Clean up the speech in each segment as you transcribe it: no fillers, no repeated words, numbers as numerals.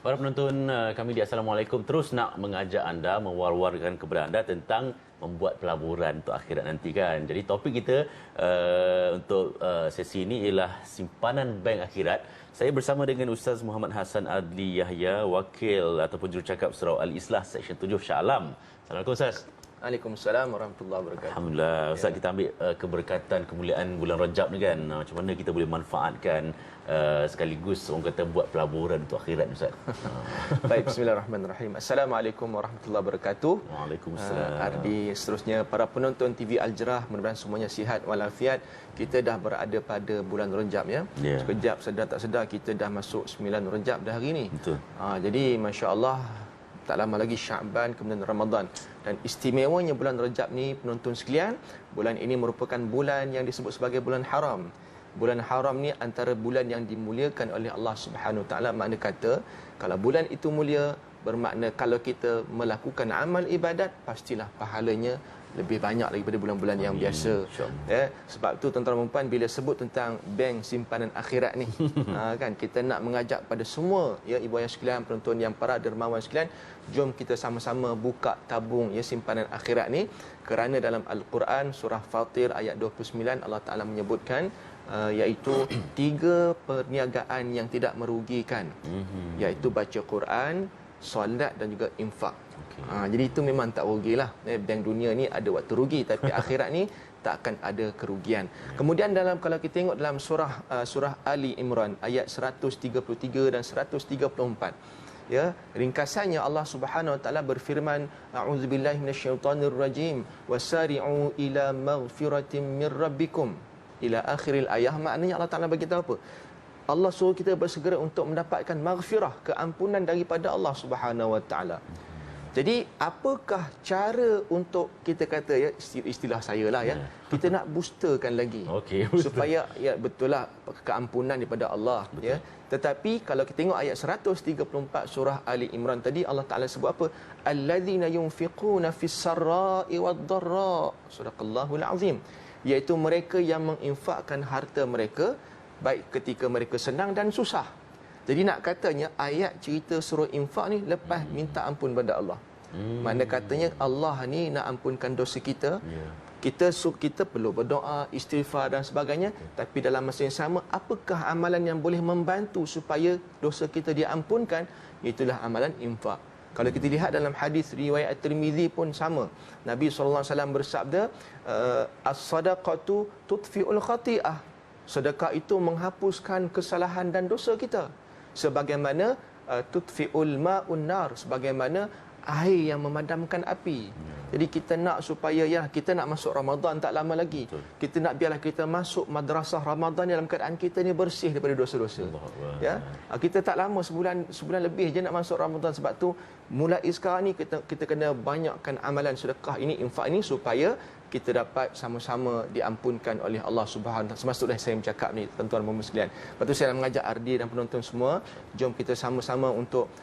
Para penonton kami di Assalamualaikum, terus nak mengajak anda, mewar-warkan kepada anda tentang membuat pelaburan untuk akhirat nanti kan. Jadi topik kita untuk sesi ini ialah simpanan bank akhirat. Saya bersama dengan Ustaz Muhammad Hassan Adli Yahya, wakil ataupun jurucakap Surau Al-Islah Seksyen 7 Shah Alam. Assalamualaikum Ustaz. Waalaikumsalam warahmatullahi wabarakatuh. Alhamdulillah. Ustaz, kita ambil keberkatan, kemuliaan bulan Rajab ni kan. Macam mana kita boleh manfaatkan sekaligus orang kata buat pelaburan untuk akhirat Ustaz. Baik, bismillahirrahmanirrahim. Assalamualaikum warahmatullahi wabarakatuh. Waalaikumsalam. Ardi, seterusnya para penonton TV Al-Jerah, mudah-mudahan semuanya sihat walafiat. Kita dah berada pada bulan Rajab ya. Sekejap sedar tak sedar kita dah masuk 9 Rajab dah hari ni. Betul. Jadi masya-Allah tak lama lagi Syaban kemudian Ramadan. Dan istimewanya bulan Rajab ni penonton sekalian, bulan ini merupakan bulan yang disebut sebagai bulan haram. Bulan haram ni antara bulan yang dimuliakan oleh Allah Subhanahu Wa Taala. Makna kata kalau bulan itu mulia, bermakna kalau kita melakukan amal ibadat pastilah pahalanya lebih banyak daripada bulan-bulan yang biasa. Ya, sebab tu tuan-tuan dan puan, bila sebut tentang bank simpanan akhirat ni, kan kita nak mengajak pada semua ya ibu ayah sekalian, penonton yang para dermawan sekalian, jom kita sama-sama buka tabung ya simpanan akhirat ni, kerana dalam Al-Quran surah Fatir ayat 29 Allah Taala menyebutkan iaitu 3 perniagaan yang tidak merugikan, iaitu baca Quran, solat dan juga infak. Jadi itu memang tak rugilah. Bank dunia ni ada waktu rugi, tapi akhirat ni tak akan ada kerugian. Kemudian dalam kalau kita tengok dalam surah Ali Imran ayat 133 dan 134. Ya, ringkasannya Allah Subhanahu Wa Taala berfirman, a'udzubillahi minasyaitonirrajim, wasari'u ila maghfiratin mir rabbikum ila akhiril ayah. Maknanya Allah Taala bagi tahu apa? Allah suruh kita bersegera untuk mendapatkan maghfirah, keampunan daripada Allah Subhanahu Wa Taala. Jadi apakah cara untuk kita kata ya, istilah saya lah ya, kita nak boosterkan lagi supaya ya betul lah keampunan daripada Allah. Betul. Ya. Tetapi kalau kita tengok ayat 134 surah Ali Imran tadi, Allah Taala sebut apa? Allazina yunfiquna fis sarra'i wad dharra. Sadaqallahul azim. Iaitu mereka yang menginfakkan harta mereka baik ketika mereka senang dan susah. Jadi nak katanya ayat cerita surah infak ni lepas minta ampun pada Allah. Makna katanya Allah ni nak ampunkan dosa kita. Kita perlu berdoa, istighfar dan sebagainya. Tapi dalam masa yang sama, apakah amalan yang boleh membantu supaya dosa kita diampunkan? Itulah amalan infak. Kalau kita lihat dalam hadis riwayat At-Tirmizi pun sama. Nabi SAW bersabda, as-sadaqatu tudfi'ul khati'ah. Sedekah itu menghapuskan kesalahan dan dosa kita. Sebagaimana tudfi'ul ma'un nar, sebagaimana air yang memadamkan api. Jadi kita nak supaya ya kita nak masuk Ramadan tak lama lagi. Betul. Kita nak biarlah kita masuk madrasah Ramadan dalam keadaan kita ni bersih daripada dosa-dosa. Ya. Kita tak lama sebulan lebih je nak masuk Ramadan, sebab tu mulai sekarang ni kita kena banyakkan amalan sedekah ini, infak ini, supaya kita dapat sama-sama diampunkan oleh Allah Subhanahu Wa Taala. Semasuk dah saya bercakap ni tuan-tuan dan puan sekalian. Lepas tu saya nak mengajak Ardi dan penonton semua, jom kita sama-sama untuk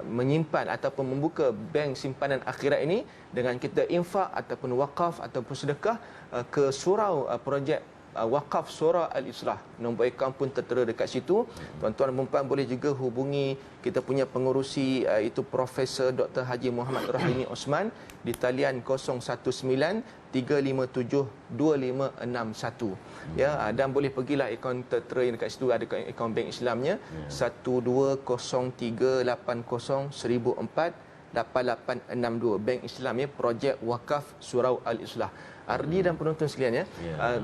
menyimpan ataupun membuka bank simpanan akhirat ini dengan kita infak ataupun wakaf ataupun sedekah ke surau projek wakaf Surau Al-Islah. Nombor akaun pun tertera dekat situ. Tuan-tuan dan puan boleh juga hubungi kita punya pengerusi itu Profesor Dr. Haji Muhammad Rahimi Osman di talian 019-357-2561. Ya, dan boleh pergilah akaun tertera yang dekat situ, ada akaun bank Islamnya 12038010048862 Bank Islam ya, projek wakaf Surau Al-Islah. Ardi dan penonton sekalian ya.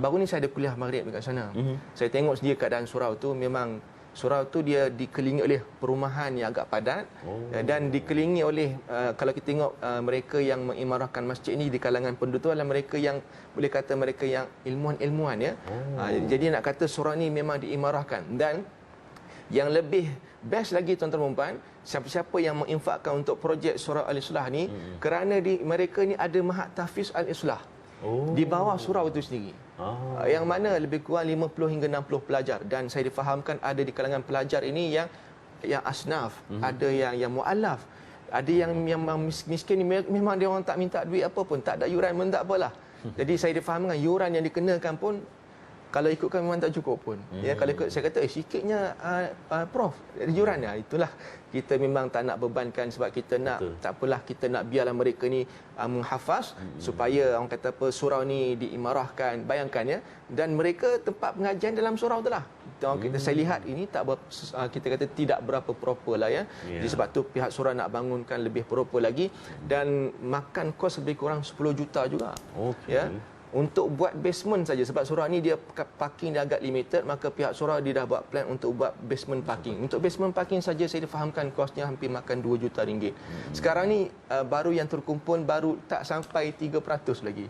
Baru ni saya ada kuliah maghrib dekat sana. Saya tengok sendiri keadaan surau tu, memang surau tu dia dikelilingi oleh perumahan yang agak padat dan dikelilingi oleh kalau kita tengok mereka yang mengimarahkan masjid ini di kalangan penduduk adalah mereka yang boleh kata mereka yang ilmuwan-ilmuwan ya. Jadi nak kata surau ni memang diimarahkan. Dan yang lebih best lagi tuan-tuan dan puan, siapa-siapa yang menginfakkan untuk projek Surau Al-Islah ni, kerana mereka ni ada mahat tahfiz Al-Islah di bawah surau itu sendiri. Yang mana lebih kurang 50 hingga 60 pelajar, dan saya difahamkan ada di kalangan pelajar ini yang asnaf, ada yang mualaf, ada yang miskin ni memang dia orang tak minta duit apa pun, tak ada yuran pun tak apalah. Jadi saya difahamkan yuran yang dikenakan pun Kalau ikutkan memang tak cukup pun. Ya, kalau ikut saya kata sikitnya Prof juran itulah kita memang tak nak bebankan sebab kita nak tak apalah, kita nak biarlah mereka ni menghafaz supaya orang kata apa surau ni diimarahkan. Bayangkan ya, dan mereka tempat pengajian dalam surau tu lah. Kita saya lihat ini tak kita kata tidak berapa proper lah ya. Jadi sebab tu pihak surau nak bangunkan lebih proper lagi dan makan kos lebih kurang 10 juta juga. Ya. Untuk buat basement saja, sebab surau ni dia parking dia agak limited, maka pihak surau dia dah buat plan untuk buat basement parking. Untuk basement parking saja saya difahamkan kosnya hampir makan 2 juta ringgit. Sekarang ni baru yang terkumpul baru tak sampai 3% lagi.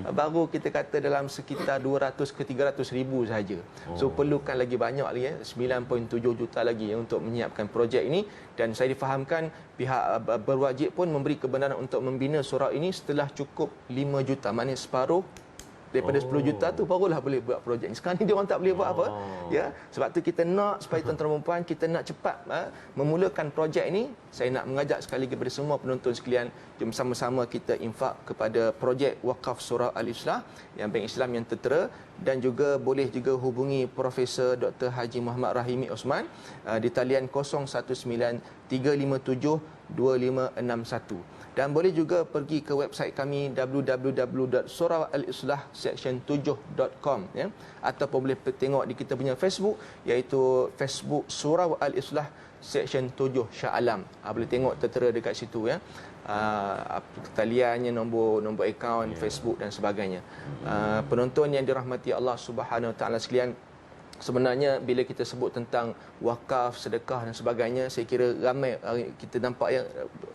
Baru kita kata dalam sekitar 200 ke 300 ribu saja. So perlukan lagi banyak lagi 9.7 juta lagi untuk menyiapkan projek ini, dan saya difahamkan pihak berwajib pun memberi kebenaran untuk membina surau ini setelah cukup 5 juta, maknanya separuh daripada 10 juta tu barulah boleh buat projek ni. Sekarang ni dia orang tak boleh buat apa. Ya, sebab tu kita nak supaya tuan-tuan dan puan kita nak cepat memulakan projek ini. Saya nak mengajak sekali lagi kepada semua penonton sekalian, jom sama-sama kita infak kepada projek wakaf surau Al-Islah yang Bank Islam yang tertera, dan juga boleh juga hubungi Profesor Dr. Haji Muhammad Rahimi Osman di talian 019372561. Dan boleh juga pergi ke website kami www.suraualislah-7.com ya, ataupun boleh tengok di kita punya Facebook iaitu Facebook Surau Al-Islah Seksyen 7 Shah Alam. Boleh tengok tertera dekat situ ya. Taliannya, nombor akaun Facebook dan sebagainya. Penonton yang dirahmati Allah Subhanahu Wa Taala sekalian, sebenarnya bila kita sebut tentang wakaf, sedekah dan sebagainya, saya kira ramai kita nampak yang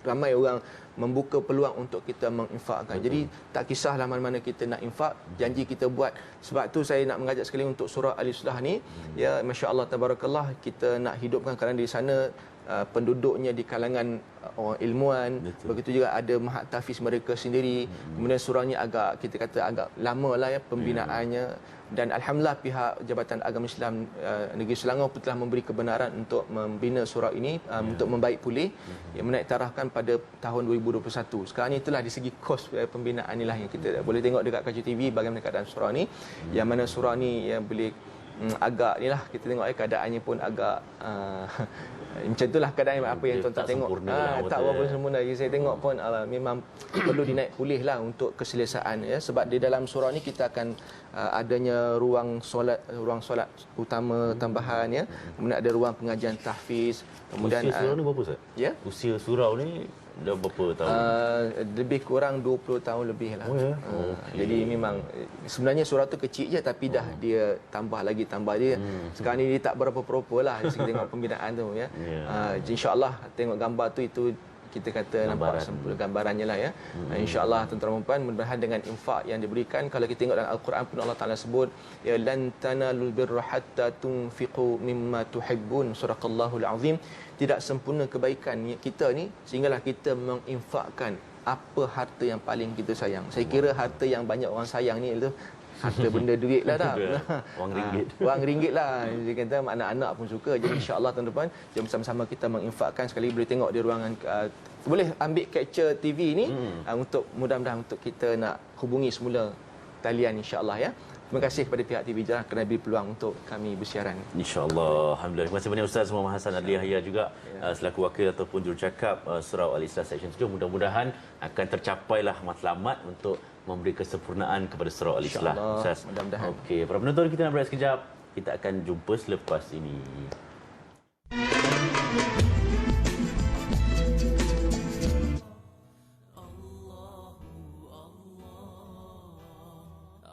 ramai orang membuka peluang untuk kita menginfakkan. Jadi tak kisahlah mana-mana kita nak infak, janji kita buat. Sebab tu saya nak mengajak sekali untuk surau Al-Islah ni, ya, masya-Allah tabarakallah, kita nak hidupkan kerana di sana penduduknya di kalangan orang ilmuwan. Begitu juga ada mahat tahfiz mereka sendiri. Kemudian suraunya agak kita kata agak lama lah ya pembinaannya, dan alhamdulillah pihak Jabatan Agama Islam Negeri Selangor pun telah memberi kebenaran untuk membina surau ini untuk membaik pulih, yang menaiktarafkan pada tahun 2021. Sekarang ni itulah di segi kos pembinaan inilah yang kita boleh tengok dekat Kacau TV bagaimana keadaan surau ni, yang mana surau ni yang boleh agak inilah kita tengok keadaannya pun agak macam itulah keadaan apa yang tuan-tuan tengok tak berapa sempurna. Saya tengok pun memang perlu dinaik pulih lah untuk keselesaan ya, sebab di dalam surau ni kita akan adanya ruang solat utama tambahan ya, kemudian ada ruang pengajian tahfiz, kemudian usia surau ni berapa Ustaz? Ya, usia surau ni dah berapa tahun? Lebih kurang 20 tahun lebih lah. Jadi memang sebenarnya surau tu kecil je, tapi dah dia tambah dia. Sekarang ni dia tak berapa proper lah dari segi tengok pembinaan tu ya. InsyaAllah tengok gambar tu, itu kita kata nampak sempurna gambarannya lah ya. InsyaAllah tuan-tuan dan puan, mudah-mudahan dengan infak yang diberikan, kalau kita tengok dalam Al-Quran pun Allah Ta'ala sebut ya, lan tanalul birra hatta tunfiqu mimma tuhibbun, suraqallahul azim. Tidak sempurna kebaikan kita ni sehinggalah kita menginfakkan apa harta yang paling kita sayang. Saya kira harta yang banyak orang sayang ni itu harta benda duit lah tak. Wang ringgit lah. Dia kata anak-anak pun suka. Jadi insya-Allah tuan-tuan, jom sama-sama kita menginfakkan. Sekali boleh tengok di ruangan boleh ambil capture TV ni untuk mudah-mudahan untuk kita nak hubungi semula talian insya-Allah ya. Terima kasih kepada pihak TV Jarah kerana beri peluang untuk kami bersiaran. InsyaAllah. Alhamdulillah. Terima kasih banyak Ustaz Muhammad Hassan Adli Yahya juga selaku wakil ataupun jurucakap Surau Al-Islah Seksyen 7. Mudah-mudahan akan tercapailah matlamat untuk memberi kesempurnaan kepada Surau Al-Islah. Ustaz. Mudah-mudahan. Okey, para penonton, kita nak berehat sekejap. Kita akan jumpa selepas ini.